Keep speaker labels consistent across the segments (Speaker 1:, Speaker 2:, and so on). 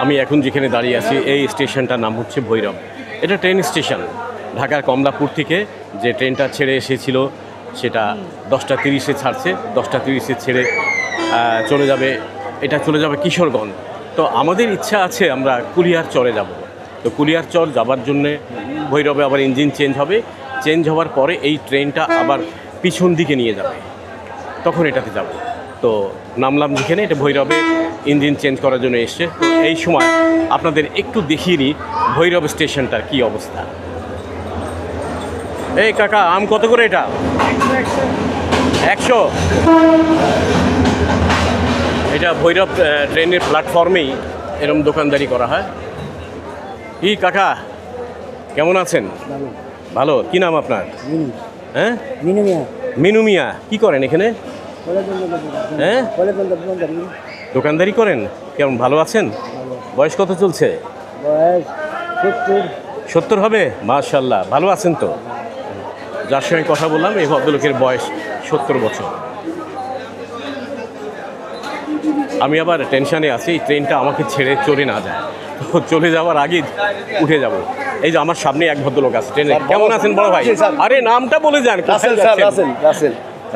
Speaker 1: আমি এখন যেখানে দাঁড়িয়ে আছি এই স্টেশনটার নাম হচ্ছে ভৈরব। এটা ট্রেন স্টেশন। ঢাকার কমলাপুর থেকে যে ট্রেনটা ছেড়ে এসেছিল সেটা 10টা 30-এ ছাড়ছে, 10টা 30-এ ছেড়ে চলে যাবে কিশোরগঞ্জ। তো আমাদের ইচ্ছা আছে আমরা কুলিয়ারচরে যাব। তো কুলিয়ারচর যাবার জন্যে ভৈরবে আবার ইঞ্জিন চেঞ্জ হওয়ার পরে এই ট্রেনটা আবার পিছন দিকে নিয়ে যাবে, তখন এটাতে যাব। তো নামলাম যেখানে, এটা ভৈরবে ইঞ্জিন চেঞ্জ করার জন্য এসছে। তো এই সময় আপনাদের একটু দেখিয়ে নিই ভৈরব স্টেশনটার কী অবস্থা। এই কাকা, আম কত করে এটা? 100। এটা ভৈরব ট্রেনের প্ল্যাটফর্মেই এরকম দোকানদারি করা হয়। কি কাকা, কেমন আছেন? ভালো। কি নাম আপনার? হ্যাঁ, মিনু মিয়া। কি করেন এখানে? হ্যাঁ, দোকানদারি করেন। কেমন, ভালো আছেন? বয়স কত চলছে? 70 হবে। মাশাআল্লাহ, ভালো আছেন তো? যার সঙ্গে কথা বললাম এই ভদ্রলোকের বয়স 70 বছর। আমি আবার টেনশানে আছি, এই ট্রেনটা আমাকে ছেড়ে চলে না যায়। তো চলে যাওয়ার আগে উঠে যাব। এই যে আমার সামনে এক ভদ্রলোক আছে ট্রেনে। কেমন আছেন বড় ভাই? আরে নামটা বলে যান।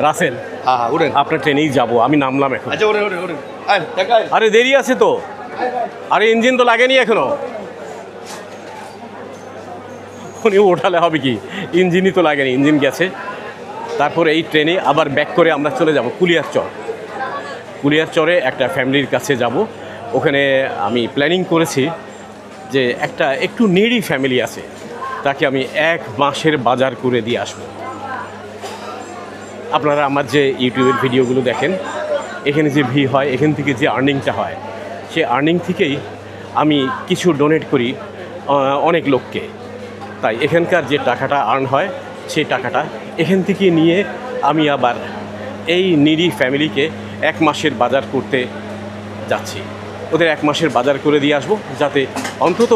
Speaker 1: রাসেল। আপনার ট্রেনেই যাব, আমি নামলাম এখন। আরে দেরি আছে তো, আরে ইঞ্জিন তো লাগেনি এখনো। উনি ওঠালে হবে কি, ইঞ্জিনই তো লাগেনি, ইঞ্জিন গেছে। তারপরে এই ট্রেনে আবার ব্যাক করে আমরা চলে যাব কুলিয়ারচরে একটা ফ্যামিলির কাছে যাব। ওখানে আমি প্ল্যানিং করেছি যে একটা একটু নিডি ফ্যামিলি আছে, তাকে আমি 1 মাসের বাজার করে দিয়ে আসব। আপনারা আমার যে ইউটিউবের ভিডিওগুলো দেখেন, এখানে যে ভিউ হয়, এখান থেকে যে আর্নিংটা হয়, সে আর্নিং থেকেই আমি কিছু ডোনেট করি অনেক লোককে। তাই এখানকার যে টাকাটা আর্ন হয় সেই টাকাটা এখান থেকে নিয়ে আমি আবার এই নিডি ফ্যামিলিকে 1 মাসের বাজার করতে যাচ্ছি। ওদের 1 মাসের বাজার করে দিয়ে আসবো, যাতে অন্তত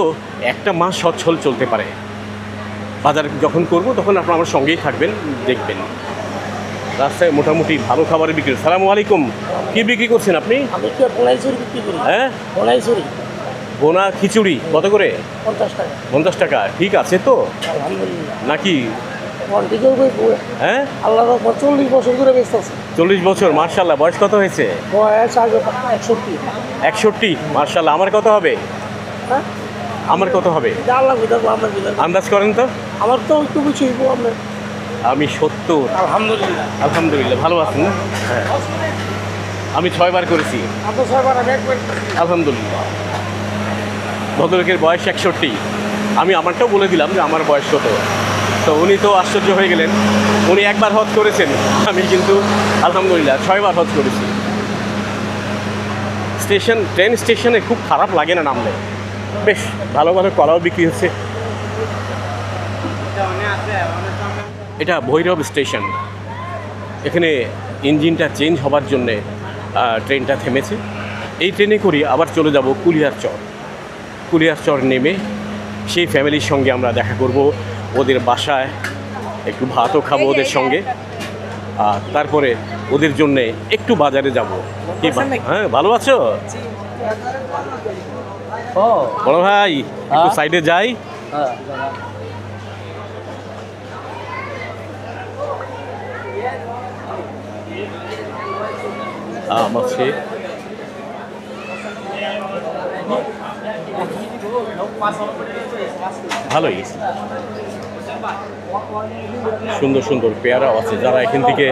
Speaker 1: একটা মাস সচ্ছল চলতে পারে। বাজার যখন করব তখন আপনারা আমার সঙ্গেই থাকবেন, দেখবেন। রাস্তায় মোটামুটি ভালো খাবারের বিক্রি। সালামু আলাইকুম। কী বিক্রি করছেন আপনি? হ্যাঁ, বোনা খিচুড়ি কত করে? 50 টাকা। ঠিক আছে তো নাকি? হ্যাঁ, 40 বছর। মার্শাল্লাহ। বয়স কত হয়েছে? 61। মার্শাল্লাহ। আমার কত হবে? আন্দাজ করেন তো।
Speaker 2: আমার তো একটু বেশি।
Speaker 1: আমি 70। আলহামদুলিল্লাহ। ভালো আছেন না? হ্যাঁ, আমি 6 বার করেছি। আলহামদুলিল্লাহ। ভদ্রলোকের বয়স 61। আমি আমারটাও বলে দিলাম যে আমার বয়স কত। তো উনি তো আশ্চর্য হয়ে গেলেন। উনি 1 বার হজ করেছেন, আমি কিন্তু আলহামদুলিল্লাহ 6 বার হজ করেছি। ট্রেন স্টেশনে খুব খারাপ লাগে না নামলে, বেশ ভালো ভালো কলাও বিক্রি হচ্ছে। এটা ভৈরব স্টেশন। এখানে ইঞ্জিনটা চেঞ্জ হবার জন্যে ট্রেনটা থেমেছে। এই ট্রেনে করে আবার চলে যাব কুলিয়ারচর নেমে সেই ফ্যামিলির সঙ্গে আমরা দেখা করব, ওদের বাসায় একটু ভাতও খাবো ওদের সঙ্গে। আর তারপরে ওদের জন্যে একটু বাজারে যাব। কি? হ্যাঁ, ভালো আছো বড় ভাই? একটু সাইডে যাই। আছে ভালোই, সুন্দর সুন্দর পেয়ারাও আছে। যারা এখান থেকে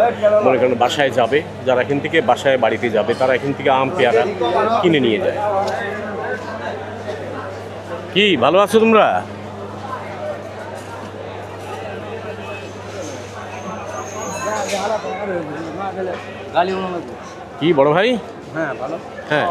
Speaker 1: মনে করেন বাসায় যাবে, যারা এখান থেকে বাসায় বাড়িতে যাবে, তারা এখান থেকে আম পেয়ারা কিনে নিয়ে যায়। কি, ভালো আছো তোমরা? কি বড় ভাই?
Speaker 2: হ্যাঁ, ভালো।
Speaker 1: হ্যাঁ,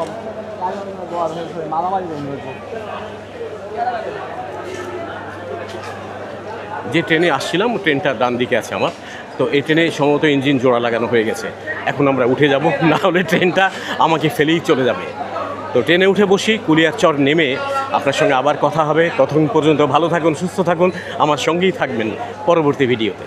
Speaker 1: যে ট্রেনে আসছিলাম ট্রেনটা ডান দিকে আছে আমার। তো এই ট্রেনে সম্ভবত ইঞ্জিন জোড়া লাগানো হয়ে গেছে। এখন আমরা উঠে যাব, না হলে ট্রেনটা আমাকে ফেলেই চলে যাবে। তো ট্রেনে উঠে বসি, কুলিয়ারচর নেমে আপনার সঙ্গে আবার কথা হবে। ততক্ষণ পর্যন্ত ভালো থাকুন, সুস্থ থাকুন, আমার সঙ্গেই থাকবেন পরবর্তী ভিডিওতে।